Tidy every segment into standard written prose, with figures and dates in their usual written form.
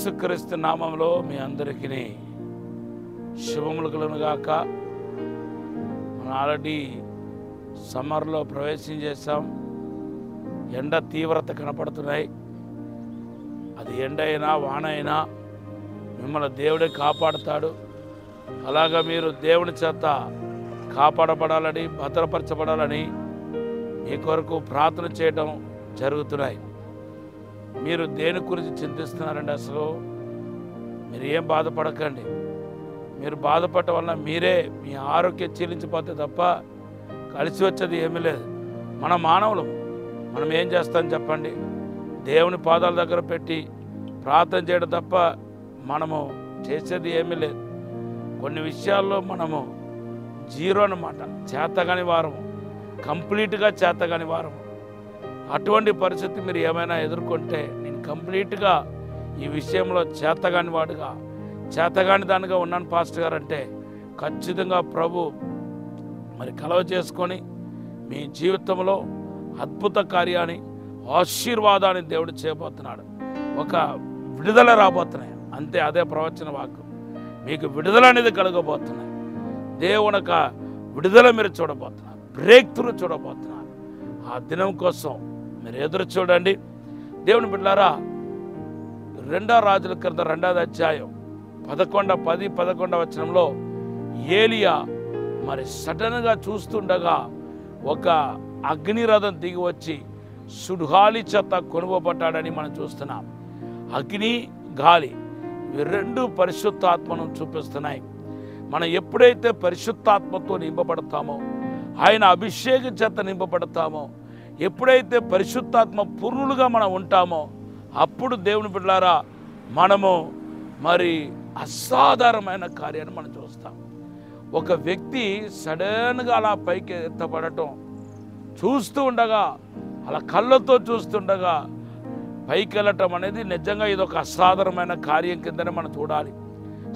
యేసుక్రీస్తు నామములో మీ అందరికీ శుభములు కలుగును గాక. మనం ఆల్రెడీ సమ్మర్లో ప్రవేశం చేశాం. ఎండ తీవ్రత కనపడుతున్నాయి. అది ఎండ అయినా వాన అయినా మిమ్మల్ని దేవుడే కాపాడుతాడు. అలాగా మీరు దేవుని చేత కాపాడబడాలని, భద్రపరచబడాలని మీ కొరకు ప్రార్థన చేయడం జరుగుతున్నాయి. మీరు దేని గురించి చింతిస్తున్నారండి? అసలు మీరు ఏం బాధపడకండి. మీరు బాధపడటం వల్ల మీరే మీ ఆరోగ్యం చీలించిపోతే తప్ప కలిసి వచ్చేది ఏమీ లేదు. మన మానవులు మనం ఏం చేస్తాం చెప్పండి? దేవుని పాదాల దగ్గర పెట్టి ప్రార్థన చేయడం తప్ప మనము చేసేది ఏమీ లేదు. కొన్ని విషయాల్లో మనము జీరో అన్నమాట, చేతగాని వారము, కంప్లీట్గా చేతగాని వారము. అటువంటి పరిస్థితి మీరు ఏమైనా ఎదుర్కొంటే, నేను కంప్లీట్గా ఈ విషయంలో చేతగాని వాడుగా, చేతగాని దానిగా ఉన్నాను పాస్టర్ గారు అంటే, ఖచ్చితంగా ప్రభు మరి కలవ చేసుకొని మీ జీవితంలో అద్భుత కార్యాన్ని, ఆశీర్వాదాన్ని దేవుడు చేయబోతున్నాడు. ఒక విడుదల రాబోతున్నాయి అంతే. అదే ప్రవచన వాక్కు. మీకు విడుదల అనేది కలగబోతున్నాయి. దేవుని యొక్క విడుదల మీరు చూడబోతున్నారు, బ్రేక్ త్రూ చూడబోతున్నారు. ఆ దినం కోసం మీరు ఎదురు చూడండి. దేవుని బిడ్డలారా, 2 రాజుల క్రింద 2వ అధ్యాయం 10-11 వచనంలో ఏలియా మరి సడన్గా చూస్తుండగా ఒక అగ్నిరథం దిగి వచ్చి సుడిగాలి చేత కొనుగోబడ్డాడని మనం చూస్తున్నాం. అగ్ని, గాలి ఇవి 2 పరిశుద్ధాత్మను చూపిస్తున్నాయి. మనం ఎప్పుడైతే పరిశుద్ధాత్మతో నింపబడతామో, ఆయన అభిషేకం చేత నింపబడతామో, ఎప్పుడైతే పరిశుద్ధాత్మ పూర్ణులుగా మనం ఉంటామో, అప్పుడు దేవుని బిడ్డలారా మనము మరి అసాధారణమైన కార్యాన్ని మనం చూస్తాం. ఒక వ్యక్తి సడన్గా అలా పైకి ఎత్తపడటం చూస్తూ ఉండగా, అలా కళ్ళతో చూస్తుండగా పైకి వెళ్ళటం అనేది నిజంగా ఇది ఒక అసాధారణమైన కార్యం కిందనే మనం చూడాలి.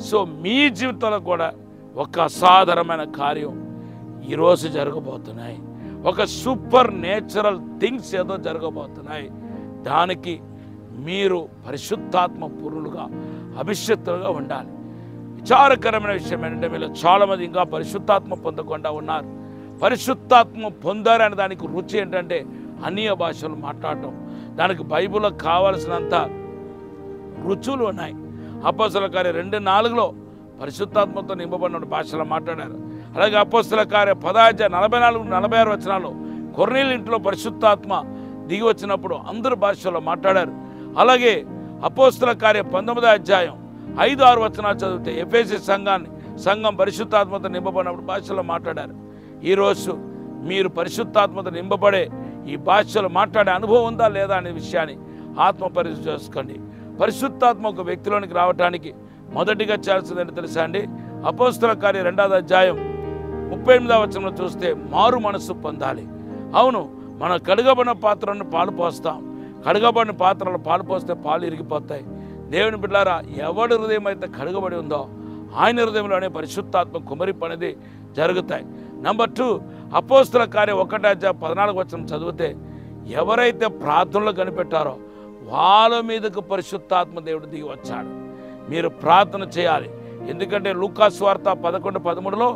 సో మీ జీవితంలో కూడా ఒక అసాధారణమైన కార్యం ఈరోజు జరగబోతున్నాయి. ఒక సూపర్ నేచురల్ థింగ్స్ ఏదో జరగబోతున్నాయి. దానికి మీరు పరిశుద్ధాత్మ పూర్ణులుగా, అభిషేక్తులుగా ఉండాలి. విచారకరమైన విషయం ఏంటంటే, మీలో చాలామంది ఇంకా పరిశుద్ధాత్మ పొందకుండా ఉన్నారు. పరిశుద్ధాత్మ పొందారని దానికి రుచి ఏంటంటే అన్య భాషలు మాట్లాడటం. దానికి బైబిల్లో కావలసినంత రుచులు ఉన్నాయి. అపోస్తల కార్యం 2:4 పరిశుద్ధాత్మతో నింపబడిన భాషలో మాట్లాడారు. అలాగే అపోస్తల కార్యం 10:44-46 వచనాల్లో కొర్నేలి ఇంట్లో పరిశుద్ధాత్మ దిగి వచ్చినప్పుడు అందరూ భాషలో మాట్లాడారు. అలాగే అపోస్తల కార్యం 19వ అధ్యాయం 5-6 వచనాలు చదివితే ఎఫెసీ సంఘం పరిశుద్ధాత్మతో నింపబడినప్పుడు భాషలో మాట్లాడారు. ఈరోజు మీరు పరిశుద్ధాత్మతో నింపబడే ఈ భాషలో మాట్లాడే అనుభవం ఉందా లేదా అనే విషయాన్ని ఆత్మ పరిశీలన చేసుకోండి. పరిశుద్ధాత్మ ఒక వ్యక్తిలోనికి రావడానికి మొదటిగా చేయాల్సిందని తెలుసా అండి? అపోస్తల కార్యం 2వ అధ్యాయం 38వ వచనంలో చూస్తే మారు మనస్సు పొందాలి. అవును, మనం కడగబడిన పాత్రను పాలు పోస్తాం. కడగబడిన పాత్రలో పాలు పోస్తే పాలు ఇరిగిపోతాయి. దేవుని బిడ్డలారా, ఎవడి హృదయం అయితే కడగబడి ఉందో ఆయన హృదయంలోనే పరిశుద్ధాత్మ కుమరింపు అనేది జరుగుతాయి. నెంబర్ 2, అపోస్తల కార్యం 1:14 వచనం చదివితే ఎవరైతే ప్రార్థనలు కనిపెట్టారో వాళ్ళ మీదకు పరిశుద్ధాత్మ దేవుడు దిగి వచ్చాడు. మీరు ప్రార్థన చేయాలి. ఎందుకంటే లూకా సువార్త 11:13లో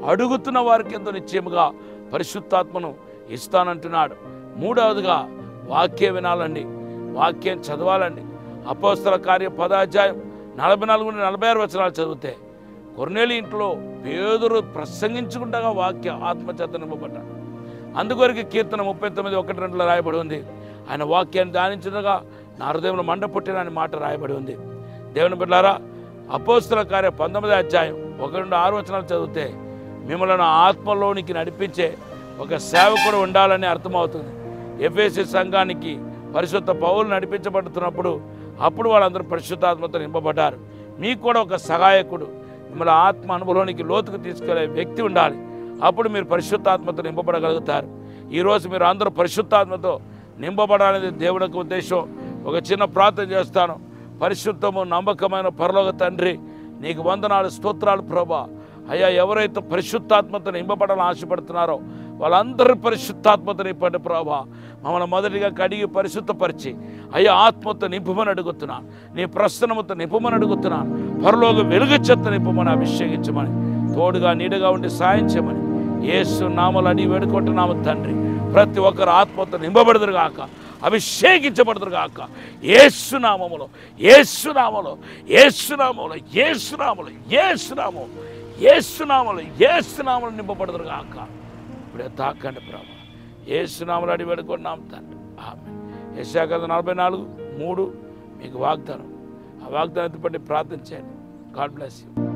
అడుగుతున్న వారికి ఎంతో నిశ్చయముగా పరిశుద్ధాత్మను ఇస్తానంటున్నాడు. 3వదిగా వాక్యం వినాలండి, వాక్యం చదవాలండి. అపోస్తల కార్యం 10వ అధ్యాయం 44-46 వచనాలు చదివితే కొర్నేలి ఇంట్లో పేదరు ప్రసంగించుకుంటగా వాక్య ఆత్మచేత నింపబడ్డాడు. అందుకొరకు కీర్తన 39:1-2 రాయబడి ఉంది, ఆయన వాక్యాన్ని ధ్యానించగా నా హృదయంలో మంట పుట్టిన అనే మాట రాయబడి ఉంది. దేవుని బిడ్డలారా, అపోస్తల కార్యం 19వ అధ్యాయం 1-6 వచనాలు చదివితే మిమ్మల్ని ఆత్మలోనికి నడిపించే ఒక సేవకుడు ఉండాలని అర్థమవుతుంది. ఎఫెసీ సంఘానికి పరిశుద్ధ పౌలు నడిపించబడుతున్నప్పుడు అప్పుడు వాళ్ళందరూ పరిశుద్ధాత్మతో నింపబడ్డారు. మీకు కూడా ఒక సహాయకుడు, మిమ్మల్ని ఆత్మ అనుభవంలోనికి లోతుకు తీసుకెళ్లే వ్యక్తి ఉండాలి. అప్పుడు మీరు పరిశుద్ధాత్మతో నింపబడగలుగుతారు. ఈరోజు మీరు అందరూ పరిశుద్ధాత్మతో నింపబడాలనేది దేవుడి యొక్క ఉద్దేశం. ఒక చిన్న ప్రార్థన చేస్తాను. పరిశుద్ధము నమ్మకమైన పరలోక తండ్రి, నీకు వందనాలు, స్తోత్రాలు ప్రభా. అయ్యా, ఎవరైతే పరిశుద్ధాత్మతో నింపబడాలని ఆశపడుతున్నారో వాళ్ళందరూ పరిశుద్ధాత్మతో నింపండి ప్రభా. మమ్మల్ని మొదటిగా కడిగి పరిశుద్ధపరిచి అయ్యా ఆత్మతో నింపమని అడుగుతున్నాను. నీ ప్రసన్నముతో నింపమని అడుగుతున్నాను. పరలోక వెలుగు చెత్త నింపమని అభిషేకించమని, తోడుగా నీడగా ఉండి సాయం చేయమని యేసు నామములో అడిగి వేడుకుంటున్నాము తండ్రి. ప్రతి ఒక్కరు ఆత్మతో నింపబడదురు గాక, అభిషేకించబడదురు గాక. యేసు నామములో, యేసు నామములో, యేసు నామములో, యేసు నామములో, యేసు నామములో, యేసు నామములో, యేసు నామములో నింపబడదురు గాక. ఇప్పుడే తాకండి ప్రభు. యేసు నామములో అడిగి వేడుకుంటున్నాము తండ్రి. ఆమేన్. యెషయా గ్రంథం 44:3 మీకు వాగ్దానం. ఆ వాగ్దానం బట్టి ప్రార్థన చేయండి. God bless you.